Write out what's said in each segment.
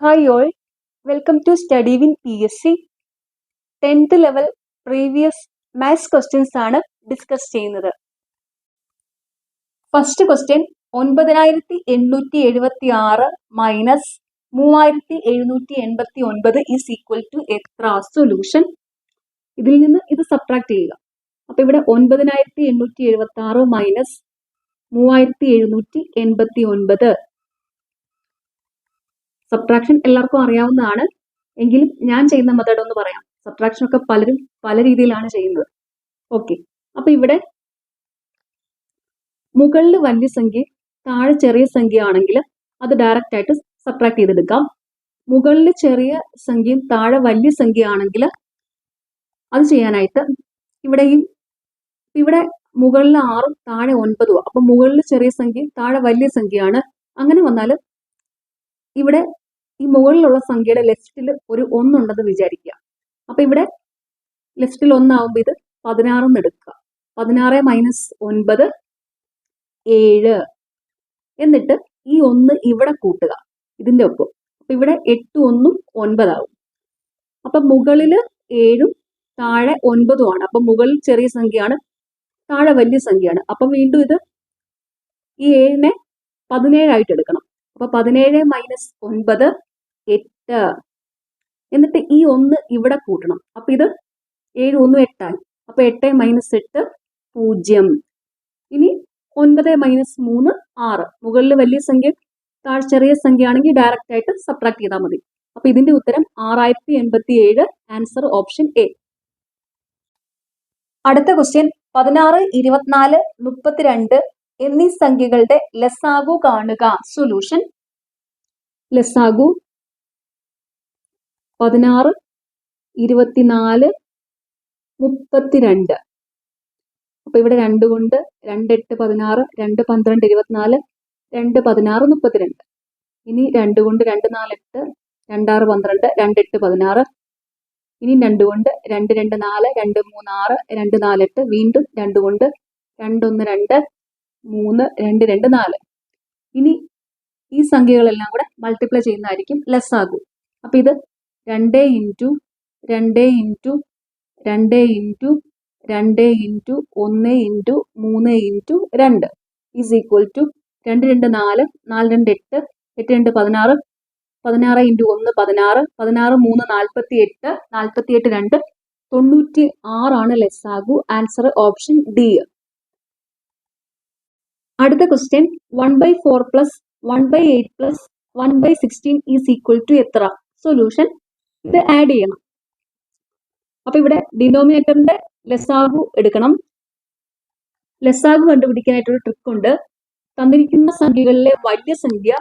Hi all, welcome to Study with PSC. 10th level previous maths questions ആണ് discuss ചെയ്യുന്നത്. First question 9876 minus 3789 is equal to എത്ര? Solution. ഇതിൽ നിന്ന് ഇത് subtract ചെയ്യുക. അപ്പൊ ഇവിടെ 9876 മൈനസ് 3789. സബ്ട്രാക്ഷൻ എല്ലാവർക്കും അറിയാവുന്നതാണ്, എങ്കിലും ഞാൻ ചെയ്യുന്ന മെത്തേഡ് ഒന്ന് പറയാം. സബ്ട്രാക്ഷൻ ഒക്കെ പലരും പല രീതിയിലാണ് ചെയ്യുന്നത്. ഓക്കെ, അപ്പൊ ഇവിടെ മുകളിൽ വലിയ സംഖ്യ താഴെ ചെറിയ സംഖ്യ ആണെങ്കിൽ അത് ഡയറക്റ്റ് ആയിട്ട് സബ്ട്രാക്ട് ചെയ്തെടുക്കാം. മുകളിൽ ചെറിയ സംഖ്യയും താഴെ വലിയ സംഖ്യ ആണെങ്കിൽ അത് ചെയ്യാനായിട്ട് ഇവിടെ മുകളിൽ 6 താഴെ 9, അപ്പൊ മുകളിൽ ചെറിയ സംഖ്യ താഴെ വലിയ സംഖ്യയാണ്. അങ്ങനെ വന്നാൽ ഇവിടെ ഈ മുകളിലുള്ള സംഖ്യയുടെ ലെഫ്റ്റിൽ ഒരു 1 ഉണ്ടെന്ന് വിചാരിക്കുക. അപ്പൊ ഇവിടെ ലെഫ്റ്റിൽ 1 ആവുമ്പോൾ ഇത് 16 എടുക്കുക. 16 മൈനസ് 9 7. എന്നിട്ട് ഈ 1 ഇവിടെ കൂട്ടുക ഇതിന്റെ ഒപ്പം. അപ്പൊ ഇവിടെ 8 1 9 ആവും. അപ്പൊ മുകളില് 7 താഴെ 9 ആണ്. അപ്പൊ മുകളിൽ ചെറിയ സംഖ്യയാണ്, താഴെ വലിയ സംഖ്യയാണ്. അപ്പൊ വീണ്ടും ഇത് ഈ 7നെ 17 ആയിട്ട് എടുക്കണം. അപ്പൊ 17 മൈനസ് 9 8. എന്നിട്ട് ഈ 1 ഇവിടെ കൂട്ടണം. അപ്പൊ ഇത് 7 1 8 ആയി. അപ്പൊ 8 മൈനസ് 8 0. ഇനി 9 മൈനസ് 3 6. മുകളിൽ വലിയ സംഖ്യ താഴെ ചെറിയ സംഖ്യ ആണെങ്കിൽ ഡയറക്റ്റ് ആയിട്ട് സബ്ട്രാക്ട് ചെയ്താൽ മതി. അപ്പൊ ഇതിന്റെ ഉത്തരം 6087. Answer option A. അടുത്ത ക്വസ്റ്റ്യൻ 16 24 32 എന്നീ സംഖ്യകളുടെ ലസാഗു കാണുക. സൊല്യൂഷൻ. ലസാഗു 16 24 32. അപ്പൊ ഇവിടെ 2 കൊണ്ട് 2 8 16, 2 12 24, 2 16 32. ഇനി 2 കൊണ്ട് 2 4 8, 2 6 12, 2 8 16. ഇനി 2 കൊണ്ട് 2 2 4, 2 3 6, 2 4 8. വീണ്ടും 2 കൊണ്ട് 2 1 2, 3 2 2 4. ഇനി ഈ സംഖ്യകളെല്ലാം കൂടെ മൾട്ടിപ്ലൈ ചെയ്യുന്നതായിരിക്കും ലസാഗു. അപ്പൊ ഇത് 2 into 2 into 2 into 2 into 1 into 3 into 2 is equal to 2 2 4, 4 2 8, 8 2 16, 16 into 1 16, 16 3 48, 48 2 96 ആണ് ലസാഗു. Answer option D. അടുത്ത question 1/4 plus 1/8 plus 1/16 is equal to എത്ര? സൊല്യൂഷൻ. ഇത് ആഡ് ചെയ്യണം. അപ്പൊ ഇവിടെ ഡിനോമിനേറ്ററിന്റെ ലസാഗു എടുക്കണം. ലസാഗു കണ്ടുപിടിക്കാനായിട്ടൊരു ട്രിക്ക് ഉണ്ട്. തന്നിരിക്കുന്ന സംഖ്യകളിലെ വലിയ സംഖ്യ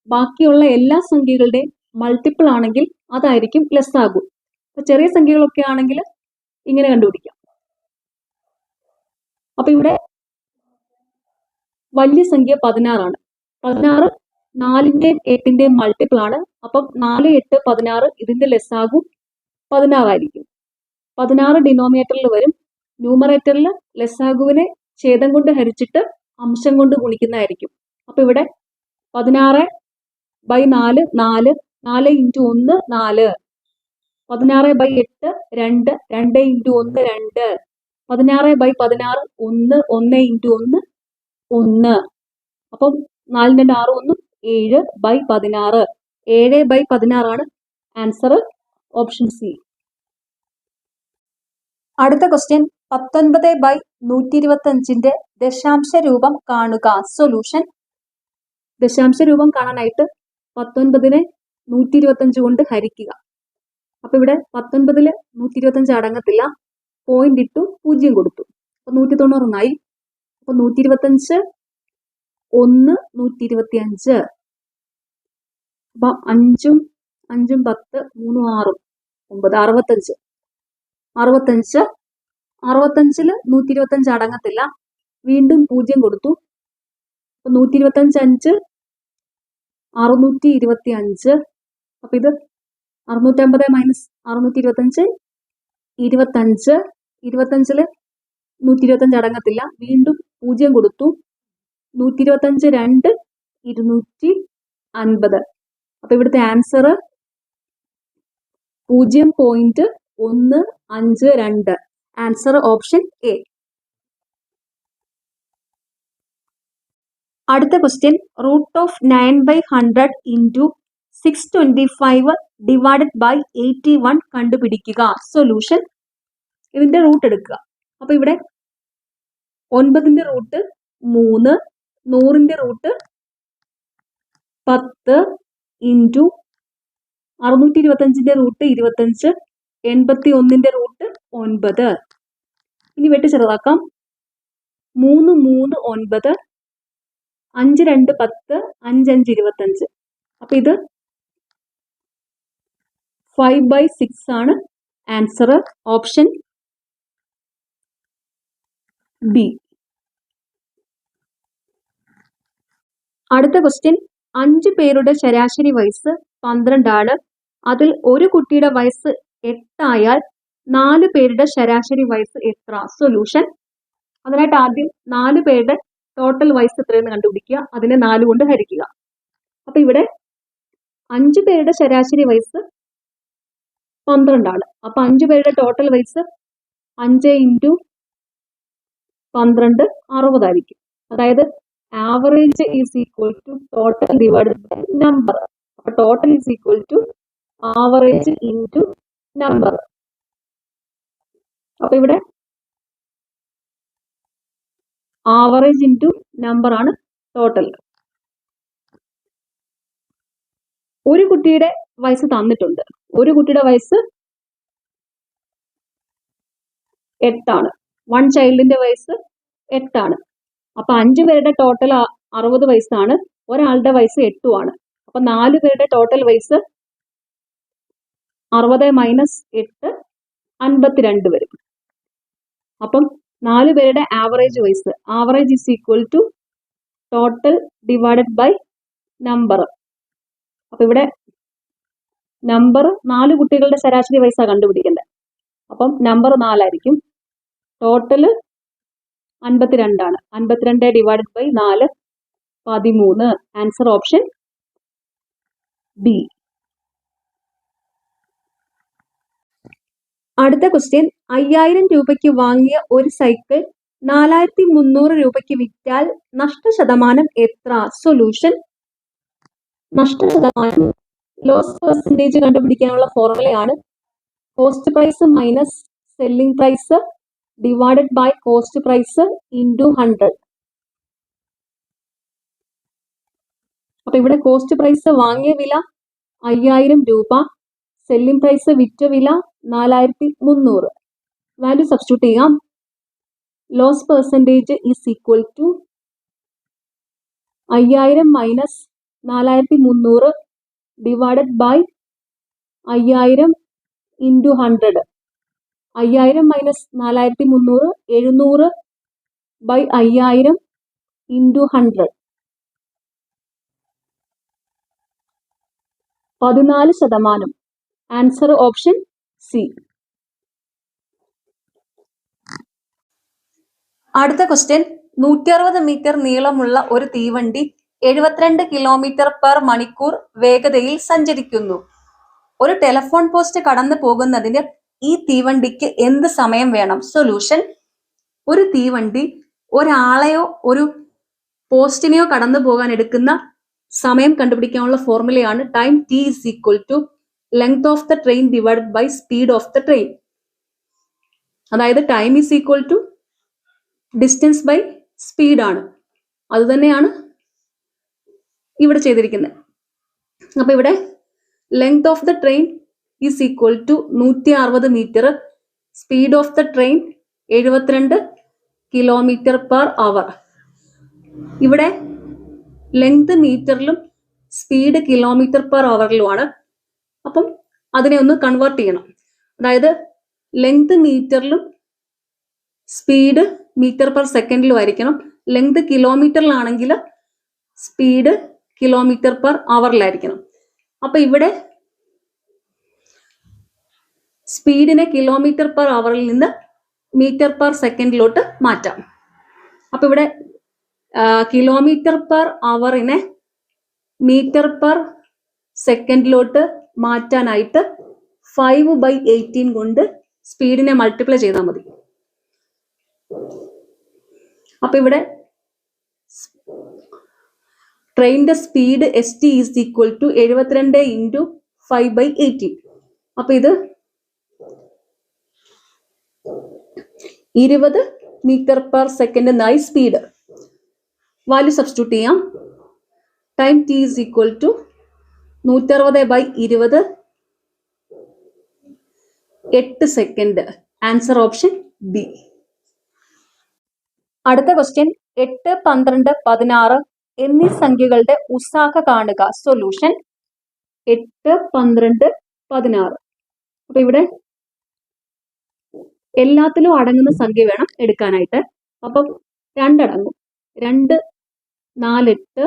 ബാക്കിയുള്ള എല്ലാ സംഖ്യകളുടെയും മൾട്ടിപ്പിൾ ആണെങ്കിൽ അതായിരിക്കും ലസാഗു. അപ്പൊ ചെറിയ സംഖ്യകളൊക്കെ ആണെങ്കിൽ ഇങ്ങനെ കണ്ടുപിടിക്കാം. അപ്പൊ ഇവിടെ വലിയ സംഖ്യ 16 ആണ്. 16 4ന്റെയും 8ന്റെയും മൾട്ടിപ്പിൾ ആണ്. അപ്പം 4 8 16, ഇതിന്റെ ലസാഗു 16 ആയിരിക്കും. 16 ഡിനോമിനേറ്ററിൽ വരും. ന്യൂമറേറ്ററിൽ ലസാഗുവിനെ ഛേദം കൊണ്ട് ഹരിച്ചിട്ട് അംശം കൊണ്ട് ഗുണിക്കുന്നതായിരിക്കും. അപ്പൊ ഇവിടെ 16/4 4, 4 ഇൻറ്റു 1 4, 16/8 2, 2 ഇൻറ്റു 1 2, 16/16 1, 1 ഇൻറ്റു 1 1. അപ്പം 4 2 6 1 7/16. 7/16 ആണ് ആൻസർ ഓപ്ഷൻ സി. അടുത്ത ക്വസ്റ്റ്യൻ 19/125 ദശാംശ രൂപം കാണുക. സൊല്യൂഷൻ. ദശാംശ രൂപം കാണാനായിട്ട് 19നെ 125 കൊണ്ട് ഹരിക്കുക. അപ്പൊ ഇവിടെ 19ല് 125 അടങ്ങത്തില്ല. പോയിന്റ് ഇട്ടു 0 കൊടുത്തു. അപ്പൊ 190 ആയി. അപ്പൊ 125 1 125. അപ്പൊ 5ഉം 5ഉം 10 3 6 9 65. 65ല് 125 അടങ്ങത്തില്ല. വീണ്ടും 0 കൊടുത്തു. അപ്പൊ 125 5 625. അപ്പൊ ഇത് 650 മൈനസ് 625 25. 25ല് 125 അടങ്ങത്തില്ല. വീണ്ടും 0 കൊടുത്തു. 125 2 250. അപ്പൊ ഇവിടുത്തെ ആൻസർ 0.152. Answer option A. അടുത്ത question, root of 9/100 into 625 divided by 81 കണ്ടുപിടിക്കുക. സൊല്യൂഷൻ. ഇതിന്റെ റൂട്ട് എടുക്കുക. അപ്പൊ ഇവിടെ 9ന്റെ റൂട്ട് 3, 100ന്റെ റൂട്ട് 10 ഇൻറ്റു 625ന്റെ റൂട്ട് 25, 81ന്റെ റൂട്ട് 9. ഇനി വെട്ടി ചെറുതാക്കാം. 3 3 9, 5 2 10, 5 5 25. അപ്പൊ ഇത് 5/6 ആണ്. Answer option B. അടുത്ത ക്വസ്റ്റ്യൻ, 5 പേരുടെ ശരാശരി വയസ്സ് 12 ആണ്. അതിൽ ഒരു കുട്ടിയുടെ വയസ്സ് 8 ആയാൽ 4 പേരുടെ ശരാശരി വയസ്സ് എത്ര? സൊല്യൂഷൻ. അതിനായിട്ട് ആദ്യം 4 പേരുടെ ടോട്ടൽ വയസ്സ് എത്രയെന്ന് കണ്ടുപിടിക്കുക. അതിനെ 4 കൊണ്ട് ഹരിക്കുക. അപ്പൊ ഇവിടെ 5 പേരുടെ ശരാശരി വയസ്സ് 12 ആണ്. അപ്പൊ 5 പേരുടെ ടോട്ടൽ വയസ്സ് 5 ഇൻറ്റു 12 60 ആയിരിക്കും. അതായത് average is equal to total divided by number. അപ്പൊ total is equal to average into number. അപ്പൊ ഇവിടെ ആവറേജ് ഇൻറ്റു നമ്പർ ആണ് ടോട്ടൽ. ഒരു കുട്ടിയുടെ വയസ്സ് തന്നിട്ടുണ്ട്. ഒരു കുട്ടിയുടെ വയസ്സ് 8 ആണ്. 1 ചൈൽഡിന്റെ വയസ്സ് 8 ആണ്. അപ്പൊ 5 പേരുടെ ടോട്ടൽ 60 വയസ്സാണ്. ഒരാളുടെ വയസ്സ് 8 ആണ്. അപ്പൊ 4 പേരുടെ ടോട്ടൽ വയസ്സ് 60 മൈനസ് 8 52 വരും. അപ്പം 4 പേരുടെ ആവറേജ് വയസ്സ്, average is equal to total divided by number. അപ്പൊ ഇവിടെ നമ്പർ 4 കുട്ടികളുടെ ശരാശരി വയസ്സാണ് കണ്ടുപിടിക്കേണ്ടത്. അപ്പം നമ്പർ 4 ആയിരിക്കും. ടോട്ടല് 52 ആണ്. 52 divided by 4 13. Answer option B. അടുത്ത ക്വസ്റ്റ്യൻ, 5000 രൂപയ്ക്ക് വാങ്ങിയ ഒരു സൈക്കിൾ 4300 രൂപയ്ക്ക് വിറ്റാൽ നഷ്ടശതമാനം എത്ര? സൊല്യൂഷൻ. നഷ്ടശതമാനം ലോസ് പെർസെൻറ്റേജ് കണ്ടുപിടിക്കാനുള്ള ഫോർമുലയാണ് cost price minus selling price divided by cost price into 100. അപ്പൊ ഇവിടെ കോസ്റ്റ് പ്രൈസ് വാങ്ങിയ വില 5000 രൂപ, സെല്ലിംഗ് പ്രൈസ് വിറ്റ വില 4300. വാല്യൂ സബ്സ്റ്റിറ്റ്യൂട്ട് ചെയ്യാം. Loss percentage is equal to 5000 minus 4300 divided by 5000 into 100. 5000 minus 4300 700 by 5000 into 100. 14%. Answer option C. അടുത്ത question, 160 metre നീളമുള്ള ഒരു തീവണ്ടി 72 കിലോമീറ്റർ പെർ മണിക്കൂർ വേഗതയിൽ സഞ്ചരിക്കുന്നു. ഒരു ടെലിഫോൺ പോസ്റ്റ് കടന്നു പോകുന്നതിന് ഈ തീവണ്ടിക്ക് എന്ത് സമയം വേണം? സൊല്യൂഷൻ. ഒരു തീവണ്ടി ഒരാളെയോ ഒരു പോസ്റ്റിനെയോ കടന്നു പോകാൻ എടുക്കുന്ന സമയം കണ്ടുപിടിക്കാനുള്ള ഫോർമുലയാണ് time T is equal to length of the train divided by speed of the train. അതായത് time is equal to distance by speed ആണ്. അത് തന്നെയാണ് ഇവിടെ ചെയ്തിരിക്കുന്നത്. അപ്പൊ ഇവിടെ length of the train is equal to 160 metre, speed of the train 72 kilometre per hour. ഇവിടെ length മീറ്ററിലും സ്പീഡ് കിലോമീറ്റർ പെർ അവറിലുമാണ്. അപ്പം അതിനെ ഒന്ന് കൺവേർട്ട് ചെയ്യണം. അതായത് ലെങ്ത് മീറ്ററിലും സ്പീഡ് മീറ്റർ പെർ സെക്കൻഡിലും ആയിരിക്കണം. ലെങ്ത് കിലോമീറ്ററിലാണെങ്കിൽ സ്പീഡ് കിലോമീറ്റർ പെർ അവറിലായിരിക്കണം. അപ്പൊ ഇവിടെ സ്പീഡിനെ കിലോമീറ്റർ പെർ അവറിൽ നിന്ന് മീറ്റർ പെർ സെക്കൻഡിലോട്ട് മാറ്റാം. അപ്പൊ ഇവിടെ കിലോമീറ്റർ പെർ അവറിനെ മീറ്റർ പെർ സെക്കൻഡിലോട്ട് മാറ്റാനായിട്ട് 5/18 കൊണ്ട് സ്പീഡിനെ മൾട്ടിപ്ലൈ ചെയ്താൽ മതി. അപ്പൊ ഇവിടെ ട്രെയിനിന്റെ speed ST is equal to 72 into 5/18. അപ്പൊ ഇത് 20 മീറ്റർ പെർ സെക്കൻഡ് എന്നായി സ്പീഡ്. വാല്യൂ സബ്സ്റ്റിറ്റ്യൂട്ട് ചെയ്യാം. Time T is equal to 160/20, 8 second. Answer option B. അടുത്ത ക്വസ്റ്റ്യൻ 8, 12, 16 എന്നീ സംഖ്യകളുടെ ഉസാഹ കാണുക. സൊല്യൂഷൻ 8, 12, 16. അപ്പൊ ഇവിടെ എല്ലാത്തിലും അടങ്ങുന്ന സംഖ്യ വേണം എടുക്കാനായിട്ട്. അപ്പം 2 അടങ്ങും. 2, 4, 8,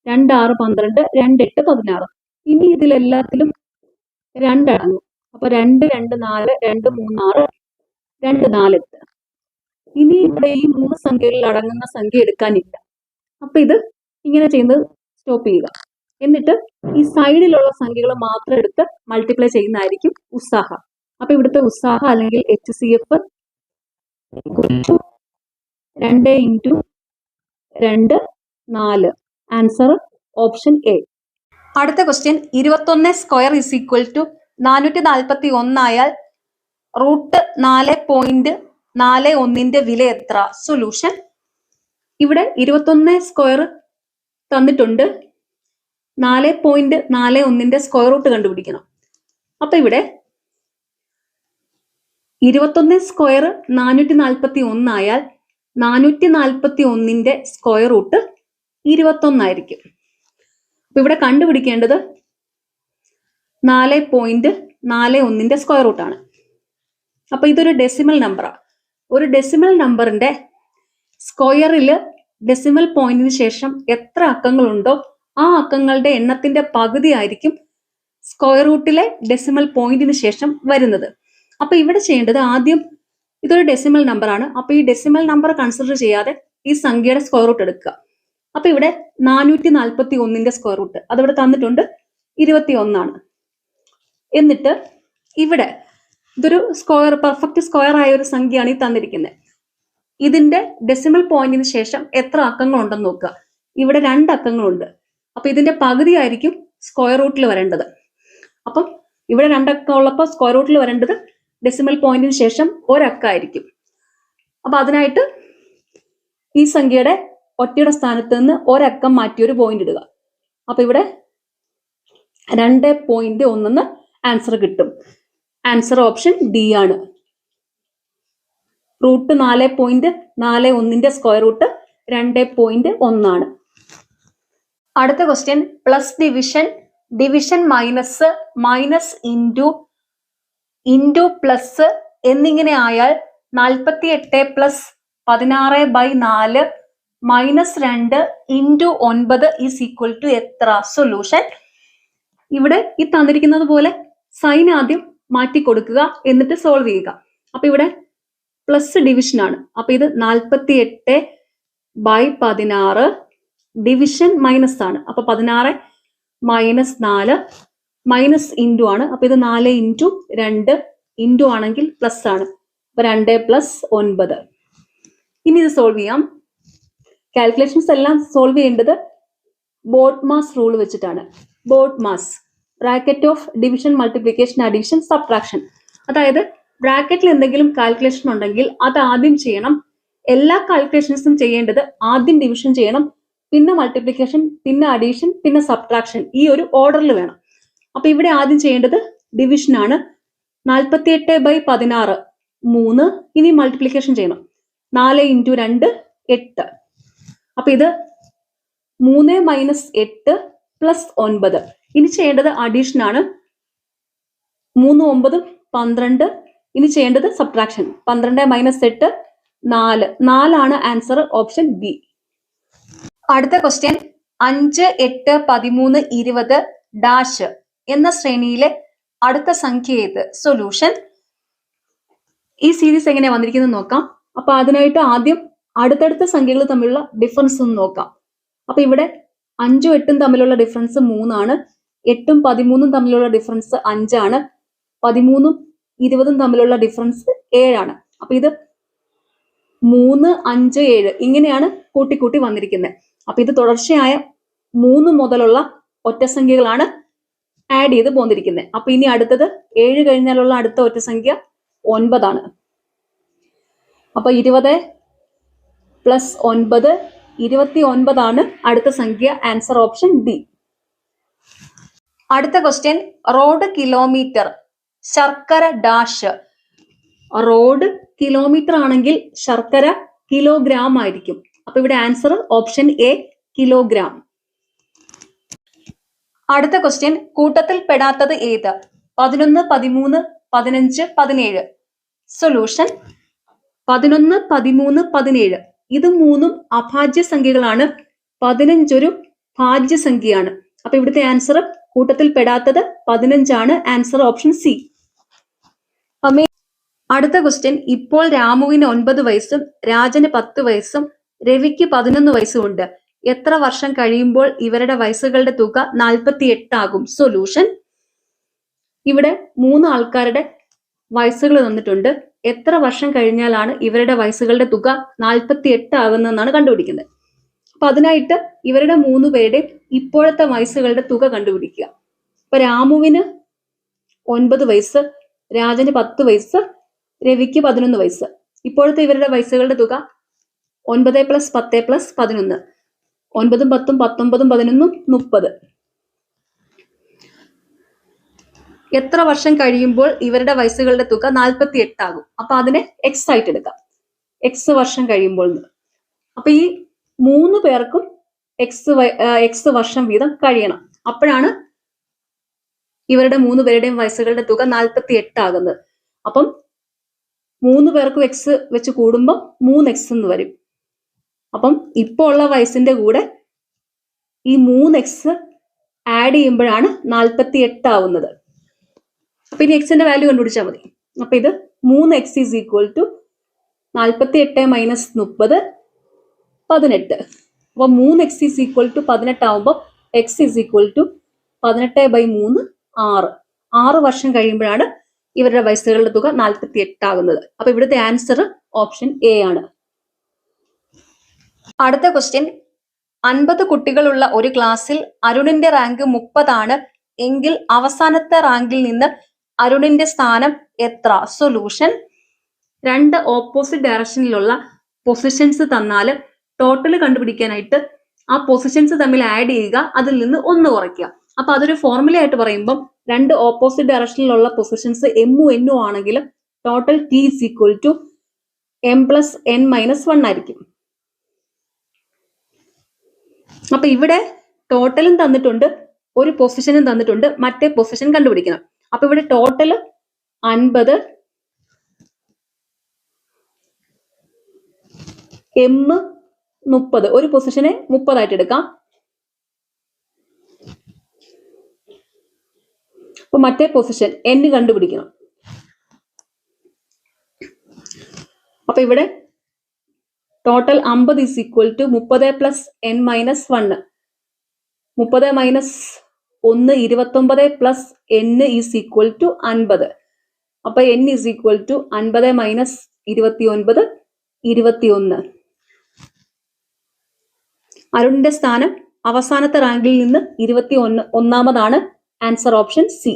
2, 6, 12, 2, 8, 16. ഇനി ഇതിലെല്ലാത്തിലും 2 അടങ്ങും. അപ്പൊ 2, 2, 4, 2, 3, 6, 2, 4, 8. ഇനി ഇവിടെ ഈ 3 സംഖ്യകളിൽ അടങ്ങുന്ന സംഖ്യ എടുക്കാനില്ല. അപ്പൊ ഇത് ഇങ്ങനെ ചെയ്യുന്നത് സ്റ്റോപ്പ് ചെയ്യുക. എന്നിട്ട് ഈ സൈഡിലുള്ള സംഖ്യകൾ മാത്രം എടുത്ത് മൾട്ടിപ്ലൈ ചെയ്യുന്നതായിരിക്കും ഉസാഹ. അപ്പൊ ഇവിടുത്തെ ഉസാഹ അല്ലെങ്കിൽ HCF 2 × 2, 4. Answer option A. അടുത്ത question 21 square is equal to 441 ആയാൽ √4.41 വില എത്ര? സൊല്യൂഷൻ. ഇവിടെ 21 സ്ക്വയർ തന്നിട്ടുണ്ട്. 4.41 സ്ക്വയർ റൂട്ട് കണ്ടുപിടിക്കണം. അപ്പൊ ഇവിടെ 21 സ്ക്വയർ 441 ആയാൽ 441 സ്ക്വയർ റൂട്ട് 21 ആയിരിക്കും. അപ്പൊ ഇവിടെ കണ്ടുപിടിക്കേണ്ടത് 4.41 സ്ക്വയർ റൂട്ടാണ്. അപ്പൊ ഇതൊരു ഡെസിമൽ നമ്പറാണ്. ഒരു ഡെസിമൽ നമ്പറിന്റെ സ്ക്വയറിൽ ഡെസിമൽ പോയിന്റിന് ശേഷം എത്ര അക്കങ്ങളുണ്ടോ ആ അക്കങ്ങളുടെ എണ്ണത്തിന്റെ പകുതി ആയിരിക്കും സ്ക്വയർ റൂട്ടിലെ ഡെസിമൽ പോയിന്റിന് ശേഷം വരുന്നത്. അപ്പൊ ഇവിടെ ചെയ്യേണ്ടത് ആദ്യം ഇതൊരു ഡെസിമൽ നമ്പർ ആണ്. അപ്പൊ ഈ ഡെസിമൽ നമ്പർ കൺസിഡർ ചെയ്യാതെ ഈ സംഖ്യയുടെ സ്ക്വയർ റൂട്ട് എടുക്കുക. അപ്പൊ ഇവിടെ 441 സ്ക്വയർ റൂട്ട് അതിവിടെ തന്നിട്ടുണ്ട് 21 ആണ്. എന്നിട്ട് ഇവിടെ ഇതൊരു സ്ക്വയർ പെർഫെക്റ്റ് സ്ക്വയർ ആയ ഒരു സംഖ്യയാണ് ഈ തന്നിരിക്കുന്നത്. ഇതിന്റെ ഡെസിമൽ പോയിന്റിന് ശേഷം എത്ര അക്കങ്ങൾ ഉണ്ടെന്ന് നോക്കുക. ഇവിടെ 2 അക്കങ്ങളുണ്ട്. അപ്പൊ ഇതിന്റെ പകുതി ആയിരിക്കും സ്ക്വയർ റൂട്ടിൽ വരേണ്ടത്. അപ്പം ഇവിടെ 2 അക്കം ഉള്ളപ്പോൾ സ്ക്വയർ റൂട്ടിൽ വരേണ്ടത് ഡെസിമൽ പോയിന്റിന് ശേഷം ഒരക്കായിരിക്കും. അപ്പൊ അതിനായിട്ട് ഈ സംഖ്യയുടെ ഒറ്റയുടെ സ്ഥാനത്ത് നിന്ന് ഒരക്കം മാറ്റി ഒരു പോയിന്റ് ഇടുക. അപ്പൊ ഇവിടെ 2.1 ആൻസർ കിട്ടും. ആൻസർ ഓപ്ഷൻ ഡി ആണ്. √4.41 സ്ക്വയർ റൂട്ട് 2.1 ആണ്. അടുത്ത question plus division minus into plus എന്നിങ്ങനെ ആയാൽ 48 + 16/4 -2 × 9 ഈസ് ഈക്വൽ ടു എത്ര? സൊല്യൂഷൻ. ഇവിടെ ഈ തന്നിരിക്കുന്നത് പോലെ സൈൻ ആദ്യം മാറ്റി കൊടുക്കുക, എന്നിട്ട് സോൾവ് ചെയ്യുക. അപ്പൊ ഇവിടെ പ്ലസ് ഡിവിഷൻ ആണ്. അപ്പൊ ഇത് 48/16 ഡിവിഷൻ മൈനസ് ആണ്. അപ്പൊ 16 - 4 മൈനസ് ഇൻറ്റു ആണ്. അപ്പൊ ഇത് 4 × 2 ഇൻറ്റു ആണെങ്കിൽ പ്ലസ് ആണ്. അപ്പൊ 2 + 9. ഇനി ഇത് സോൾവ് ചെയ്യാം. കാൽക്കുലേഷൻസ് എല്ലാം സോൾവ് ചെയ്യേണ്ടത് ബോഡ്മാസ് റൂൾ വെച്ചിട്ടാണ്. BODMAS bracket of division, multiplication, addition, subtraction. അതായത് ബ്രാക്കറ്റിൽ എന്തെങ്കിലും കാൽക്കുലേഷൻ ഉണ്ടെങ്കിൽ അത് ആദ്യം ചെയ്യണം. എല്ലാ കാൽക്കുലേഷൻസും ചെയ്യേണ്ടത് ആദ്യം ഡിവിഷൻ ചെയ്യണം, പിന്നെ മൾട്ടിപ്ലിക്കേഷൻ, പിന്നെ അഡീഷൻ, പിന്നെ സബ്ട്രാക്ഷൻ. ഈ ഒരു ഓർഡറിൽ വേണം. അപ്പൊ ഇവിടെ ആദ്യം ചെയ്യേണ്ടത് ഡിവിഷൻ ആണ്. 48/16 3. ഇനി മൾട്ടിപ്ലിക്കേഷൻ ചെയ്യണം. 4 × 2 8. അപ്പൊ ഇത് 3 - 8 + 9. ഇനി ചെയ്യേണ്ടത് അഡീഷൻ ആണ്. 3 9 12. ഇനി ചെയ്യേണ്ടത് സബ്ട്രാക്ഷൻ. 12 - 8 4. 4 ആണ് ആൻസർ ഓപ്ഷൻ ബി. അടുത്ത ക്വസ്റ്റ്യൻ 5 8 13 20 ഡാഷ് എന്ന ശ്രേണിയിലെ അടുത്ത സംഖ്യ ഏത്? സൊല്യൂഷൻ. ഈ സീരീസ് എങ്ങനെയാ വന്നിരിക്കുന്നത് നോക്കാം. അപ്പൊ അതിനായിട്ട് ആദ്യം അടുത്തടുത്ത സംഖ്യകൾ തമ്മിലുള്ള ഡിഫറൻസ് ഒന്ന് നോക്കാം. അപ്പൊ ഇവിടെ 5ഉം 8ഉം തമ്മിലുള്ള ഡിഫറൻസ് 3 ആണ്. 8ഉം 13ഉം തമ്മിലുള്ള ഡിഫറൻസ് 5 ആണ്. 13ഉം 20ഉം തമ്മിലുള്ള ഡിഫറൻസ് 7ആണ്. അപ്പൊ ഇത് 3, 5, 7 ഇങ്ങനെയാണ് കൂട്ടിക്കൂട്ടി വന്നിരിക്കുന്നത്. അപ്പൊ ഇത് തുടർച്ചയായ 3 മുതലുള്ള ഒറ്റസംഖ്യകളാണ് ആഡ് ചെയ്ത് പോന്നിരിക്കുന്നത്. അപ്പൊ ഇനി അടുത്തത് 7 കഴിഞ്ഞാലുള്ള അടുത്ത ഒറ്റസംഖ്യ 9ആണ്. അപ്പൊ 20 + 9 29ആണ് അടുത്ത സംഖ്യ. Answer option D. അടുത്ത ക്വസ്റ്റ്യൻ, റോഡ് കിലോമീറ്റർ, ശർക്കര ഡാഷ്. റോഡ് കിലോമീറ്റർ ആണെങ്കിൽ ശർക്കര കിലോഗ്രാം ആയിരിക്കും. അപ്പൊ ഇവിടെ ആൻസർ ഓപ്ഷൻ എ, കിലോഗ്രാം. അടുത്ത ക്വസ്റ്റ്യൻ, കൂട്ടത്തിൽ പെടാത്തത് ഏത്? 11, 13, 15, 17. സൊല്യൂഷൻ 11, 13, 17 ഇത് മൂന്നും അഭാജ്യ സംഖ്യകളാണ്. 15 ഒരു ഭാജ്യസംഖ്യയാണ്. അപ്പൊ ഇവിടുത്തെ ആൻസർ കൂട്ടത്തിൽ പെടാത്തത് 15ആണ്. Answer option C. അടുത്ത ക്വസ്റ്റ്യൻ, ഇപ്പോൾ രാമുവിന് 9 വയസ്സും രാജന് 10 വയസ്സും രവിക്ക് 11 വയസ്സും ഉണ്ട്. എത്ര വർഷം കഴിയുമ്പോൾ ഇവരുടെ വയസ്സുകളുടെ തുക 48 ആകും? സൊല്യൂഷൻ, ഇവിടെ 3 ആൾക്കാരുടെ വയസ്സുകൾ തന്നിട്ടുണ്ട്. എത്ര വർഷം കഴിഞ്ഞാലാണ് ഇവരുടെ വയസ്സുകളുടെ തുക 48 ആകുന്നതെന്നാണ് കണ്ടുപിടിക്കുന്നത്. അപ്പൊ അതിനായിട്ട് ഇവരുടെ 3 പേരുടെ ഇപ്പോഴത്തെ വയസ്സുകളുടെ തുക കണ്ടുപിടിക്കുക. ഇപ്പൊ രാമുവിന് 9 വയസ്സ്, രാജന് 10 വയസ്സ്, രവിക്ക് 11 വയസ്സ്. ഇപ്പോഴത്തെ ഇവരുടെ വയസ്സുകളുടെ തുക 9 + 10 + 11. 9ഉം 10ഉം 19ഉം 11ഉം 30. എത്ര വർഷം കഴിയുമ്പോൾ ഇവരുടെ വയസ്സുകളുടെ തുക 48 ആകും? അപ്പൊ അതിനെ എക്സ് ആയിട്ട് എടുക്കാം. എക്സ് വർഷം കഴിയുമ്പോൾ. അപ്പൊ ഈ 3 പേർക്കും എക്സ് വർഷം വീതം കഴിയണം. അപ്പോഴാണ് ഇവരുടെ 3 പേരുടെയും വയസ്സുകളുടെ തുക 48 ആകുന്നത്. അപ്പം 3 പേർക്കും എക്സ് വെച്ച് കൂടുമ്പോൾ 3x എന്ന് വരും. അപ്പം ഇപ്പോൾ ഉള്ള വയസ്സിന്റെ കൂടെ ഈ 3x ആഡ് ചെയ്യുമ്പോഴാണ് 48 ആവുന്നത്. അപ്പൊ ഇനി എക്സിന്റെ വാല്യൂ കണ്ടുപിടിച്ചാൽ മതി. അപ്പൊ ഇത് 3x = 48 - 30 18. അപ്പൊ 3x = 18 ആവുമ്പോൾ x = 18/3 6. 6 വർഷം കഴിയുമ്പോഴാണ് ഇവരുടെ വയസ്സുകളുടെ തുക 48 ആകുന്നത്. അപ്പൊ ഇവിടുത്തെ ആൻസർ ഓപ്ഷൻ എ ആണ്. അടുത്ത ക്വസ്റ്റ്യൻ, 50 കുട്ടികളുള്ള ഒരു ക്ലാസ്സിൽ അരുണിന്റെ റാങ്ക് 30 ആണ് എങ്കിൽ അവസാനത്തെ റാങ്കിൽ നിന്ന് അരുണിന്റെ സ്ഥാനം എത്ര? സൊല്യൂഷൻ, 2 ഓപ്പോസിറ്റ് ഡയറക്ഷനിലുള്ള പൊസിഷൻസ് തന്നാൽ ടോട്ടൽ കണ്ടുപിടിക്കാനായിട്ട് ആ പൊസിഷൻസ് തമ്മിൽ ആഡ് ചെയ്യുക, അതിൽ നിന്ന് 1 കുറയ്ക്കുക. അപ്പൊ അതൊരു ഫോർമുല ആയിട്ട് പറയുമ്പോൾ 2 ഓപ്പോസിറ്റ് ഡയറക്ഷനിലുള്ള പൊസിഷൻസ് എമ്മും എന്നും ആണെങ്കിൽ ടോട്ടൽ t = m + n - 1 ആയിരിക്കും. അപ്പൊ ഇവിടെ ടോട്ടലും തന്നിട്ടുണ്ട്, ഒരു പൊസിഷനും തന്നിട്ടുണ്ട്, മറ്റേ പൊസിഷൻ കണ്ടുപിടിക്കണം. അപ്പൊ ഇവിടെ ടോട്ടൽ 50, m 30, ഒരു പൊസിഷനെ 30 ആയിട്ട് എടുക്കാം. അപ്പൊ മറ്റേ പൊസിഷൻ n കണ്ടുപിടിക്കണം. അപ്പൊ ഇവിടെ ടോട്ടൽ 50 = 30 + n - 1. 30 - 1 29 + n = 50. അപ്പൊ n = 50 - 29 21. അരുണിന്റെ സ്ഥാനം അവസാനത്തെ റാങ്കിൽ നിന്ന് 21ാമതാണ്. Answer option C.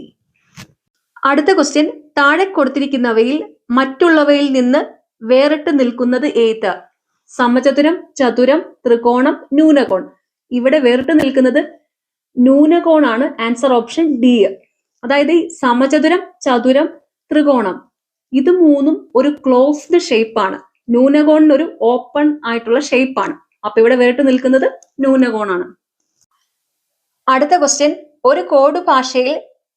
അടുത്ത ക്വസ്റ്റ്യൻ, താഴെ കൊടുത്തിരിക്കുന്നവയിൽ മറ്റുള്ളവയിൽ നിന്ന് വേറിട്ട് നിൽക്കുന്നത് ഏത്? സമചതുരം, ചതുരം, ത്രികോണം, ന്യൂനകോൺ. ഇവിടെ വേറിട്ട് നിൽക്കുന്നത് ന്യൂനകോണാണ്. Answer option D. അതായത് ഈ സമചതുരം, ചതുരം, ത്രികോണം ഇത് മൂന്നും ഒരു ക്ലോസ്ഡ് ഷേപ്പാണ്. ന്യൂനകോണിന് ഒരു ഓപ്പൺ ആയിട്ടുള്ള ഷേപ്പാണ്. അപ്പൊ ഇവിടെ വേറിട്ട് നിൽക്കുന്നത് ന്യൂനകോണാണ്. അടുത്ത ക്വസ്റ്റ്യൻ, ഒരു കോഡ് ഭാഷയിൽ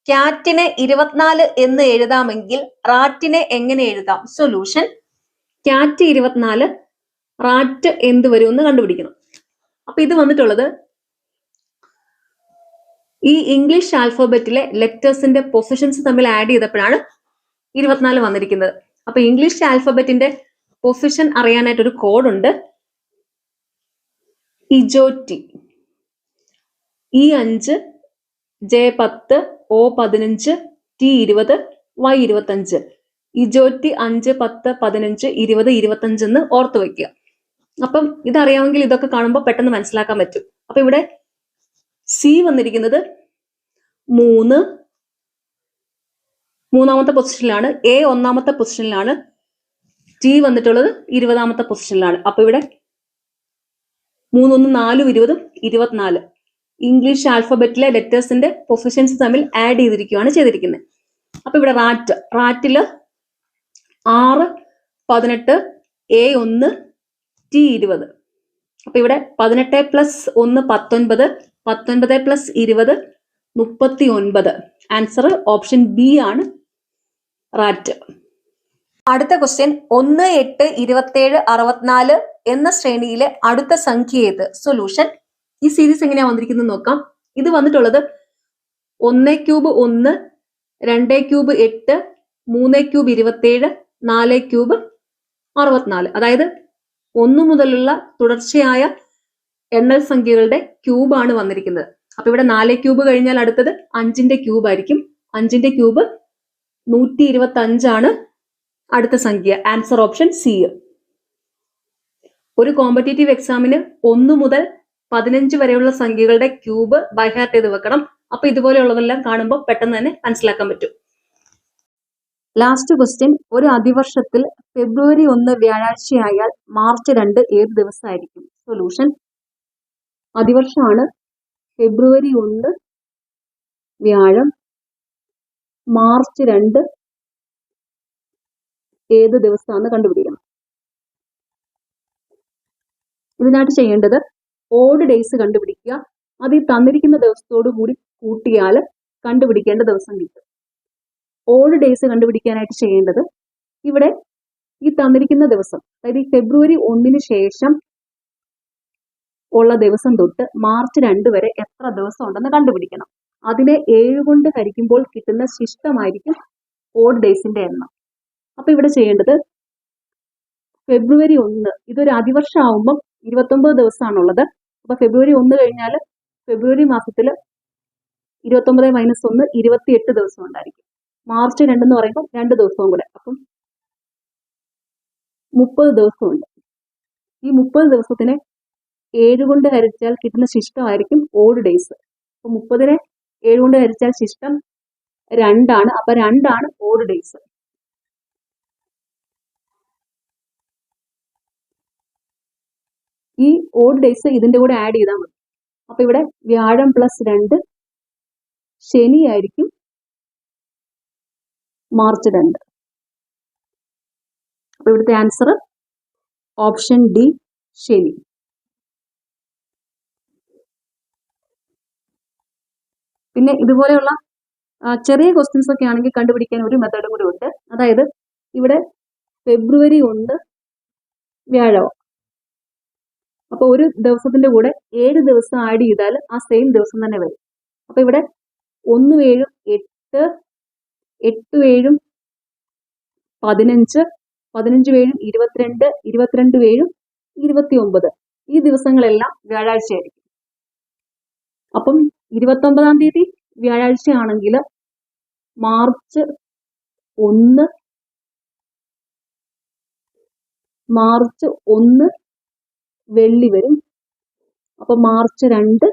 ക്യാറ്റിനെ 24 എന്ന് എഴുതാമെങ്കിൽ റാറ്റിനെ എങ്ങനെ എഴുതാം? സൊല്യൂഷൻ, ക്യാറ്റ് 24, റാറ്റ് എന്ത് വരും എന്ന് കണ്ടുപിടിക്കണം. അപ്പൊ ഇത് വന്നിട്ടുള്ളത് ഈ ഇംഗ്ലീഷ് ആൽഫബറ്റിലെ ലെറ്റേഴ്സിന്റെ പൊസിഷൻസ് തമ്മിൽ ആഡ് ചെയ്തപ്പോഴാണ് 24 വന്നിരിക്കുന്നത്. അപ്പൊ ഇംഗ്ലീഷ് ആൽഫബറ്റിന്റെ പൊസിഷൻ അറിയാനായിട്ട് ഒരു കോഡുണ്ട്. ഇജോറ്റി, E5, J10, O15, T20, y 25, ഇജോറ്റി 5, 10, 15, 20, 25 എന്ന് ഓർത്ത് വയ്ക്കുക. അപ്പം ഇതറിയാമെങ്കിൽ ഇതൊക്കെ കാണുമ്പോൾ പെട്ടെന്ന് മനസ്സിലാക്കാൻ പറ്റും. അപ്പൊ ഇവിടെ സി വന്നിരിക്കുന്നത് 3 മൂന്നാമത്തെ പൊസിഷനിലാണ്, എ ഒന്നാമത്തെ പൊസിഷനിലാണ്, ടി വന്നിട്ടുള്ളത് 20ാമത്തെ പൊസിഷനിലാണ്. അപ്പൊ ഇവിടെ 3 1 4 20 24 ഇംഗ്ലീഷ് ആൽഫബറ്റിലെ ലെറ്റേഴ്സിന്റെ പൊസിഷൻസ് തമ്മിൽ ആഡ് ചെയ്തിരിക്കുകയാണ് ചെയ്തിരിക്കുന്നത്. അപ്പൊ ഇവിടെ റാറ്റില് 6 18 എ 1 ടി 20. അപ്പൊ ഇവിടെ 18 + 1 19, 19 + 20 39. ആൻസർ ഓപ്ഷൻ ബി ആണ് റാറ്റ്. അടുത്ത ക്വസ്റ്റ്യൻ 1 8 27 64 എന്ന ശ്രേണിയിലെ അടുത്ത സംഖ്യ ഏത്? സൊല്യൂഷൻ. ഈ സീരീസ് എങ്ങനെയാ വന്നിരിക്കുന്നത് നോക്കാം. ഇത് വന്നിട്ടുള്ളത് 1 ക്യൂബ് 1, 2 ക്യൂബ് 8, 3 ക്യൂബ് 27, 4 ക്യൂബ് 64. അതായത് 1 മുതലുള്ള തുടർച്ചയായ എണ്ണൽ സംഖ്യകളുടെ ക്യൂബാണ് വന്നിരിക്കുന്നത്. അപ്പൊ ഇവിടെ 4 ക്യൂബ് കഴിഞ്ഞാൽ അടുത്തത് 5ന്റെ ക്യൂബ് ആയിരിക്കും. 5ന്റെ ക്യൂബ് 125 ആണ് അടുത്ത സംഖ്യ. Answer option C. ഒരു കോമ്പറ്റേറ്റീവ് എക്സാമിന് 1 മുതൽ 15 വരെയുള്ള സംഖ്യകളുടെ ക്യൂബ് ബൈഹാർട്ട് ചെയ്ത് വെക്കണം. അപ്പൊ ഇതുപോലെയുള്ളതെല്ലാം കാണുമ്പോൾ പെട്ടെന്ന് തന്നെ മനസ്സിലാക്കാൻ പറ്റും. ലാസ്റ്റ് ക്വസ്റ്റ്യൻ, ഒരു അതിവർഷത്തിൽ ഫെബ്രുവരി 1 വ്യാഴാഴ്ചയായാൽ മാർച്ച് 2 ഏത് ദിവസമായിരിക്കും? സൊല്യൂഷൻ. അതിവർഷമാണ് ഫെബ്രുവരി 1 വ്യാഴം, മാർച്ച് 2 ഏത് ദിവസമാണെന്ന് കണ്ടുപിടിക്കണം. ഇതിനായിട്ട് ചെയ്യേണ്ടത് ഓഡ് ഡേയ്സ് കണ്ടുപിടിക്കുക. അത് ഈ തന്നിരിക്കുന്ന ദിവസത്തോടു കൂടി കൂട്ടിയാൽ കണ്ടുപിടിക്കേണ്ട ദിവസം കിട്ടും. ഓഡ് ഡേയ്സ് കണ്ടുപിടിക്കാനായിട്ട് ചെയ്യേണ്ടത് ഇവിടെ ഈ തന്നിരിക്കുന്ന ദിവസം, അതായത് ഈ ഫെബ്രുവരി 1 ശേഷം ഉള്ള ദിവസം തൊട്ട് മാർച്ച് 2 വരെ എത്ര ദിവസം ഉണ്ടെന്ന് കണ്ടുപിടിക്കണം. അതിനെ 7 കൊണ്ട് ഹരിക്കുമ്പോൾ കിട്ടുന്ന ശിഷ്ടമായിരിക്കും ഓഡ് ഡേയ്സിന്റെ എണ്ണം. അപ്പൊ ഇവിടെ ചെയ്യേണ്ടത് ഫെബ്രുവരി 1 ഇതൊരു അതിവർഷം ആവുമ്പം 29 ദിവസമാണുള്ളത്. അപ്പൊ ഫെബ്രുവരി 1 കഴിഞ്ഞാൽ ഫെബ്രുവരി മാസത്തിൽ 29 - 1 28 ദിവസം ഉണ്ടായിരിക്കും. മാർച്ച് 2 എന്ന് പറയുമ്പോൾ 2 ദിവസവും കൂടെ, അപ്പം 30 ദിവസമുണ്ട്. ഈ 30 ദിവസത്തിനെ 7 കൊണ്ട് ഹരിച്ചാൽ കിട്ടുന്ന ശിഷ്ടമായിരിക്കും ഓഡ് ഡേയ്സ്. അപ്പൊ 30നെ 7 കൊണ്ട് ഹരിച്ചാൽ ശിഷ്ടം 2 ആണ്. അപ്പൊ 2 ആണ് ഓഡ് ഡേയ്സ്. ഈ ഓഡ് ഡേയ്സ് ഇതിന്റെ കൂടെ ആഡ് ചെയ്താൽ മതി. അപ്പൊ ഇവിടെ വ്യാഴം +2 ശനി ആയിരിക്കും മാർച്ച് 2. അപ്പൊ ഇവിടുത്തെ ആൻസർ ഓപ്ഷൻ ഡി ശനി. പിന്നെ ഇതുപോലെയുള്ള ചെറിയ ക്വസ്റ്റ്യൻസ് ഒക്കെ ആണെങ്കിൽ കണ്ടുപിടിക്കാൻ ഒരു മെത്തേഡും കൂടി ഉണ്ട്. അതായത് ഇവിടെ ഫെബ്രുവരി 1 വ്യാഴം, അപ്പൊ ഒരു ദിവസത്തിന്റെ കൂടെ 7 ദിവസം ആഡ് ചെയ്താൽ ആ സെയിം ദിവസം തന്നെ വരും. അപ്പൊ ഇവിടെ 1 7 8, 8 7 15, 15 7 22, 22 7 29. ഈ ദിവസങ്ങളെല്ലാം വ്യാഴാഴ്ചയായിരിക്കും. അപ്പം 29-ാം തീയതി വ്യാഴാഴ്ച ആണെങ്കിൽ മാർച്ച് 1 വെള്ളി വരും. അപ്പൊ മാർച്ച് 2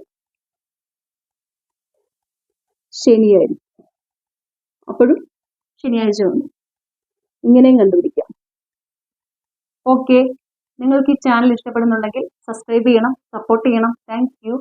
ശനിയായിരിക്കും. അപ്പോഴും ശനിയാഴ്ച വന്നു. ഇങ്ങനെയും കണ്ടുപിടിക്കാം. ഓക്കെ, നിങ്ങൾക്ക് ഈ ചാനൽ ഇഷ്ടപ്പെടുന്നുണ്ടെങ്കിൽ സബ്സ്ക്രൈബ് ചെയ്യണം, സപ്പോർട്ട് ചെയ്യണം. Thank you.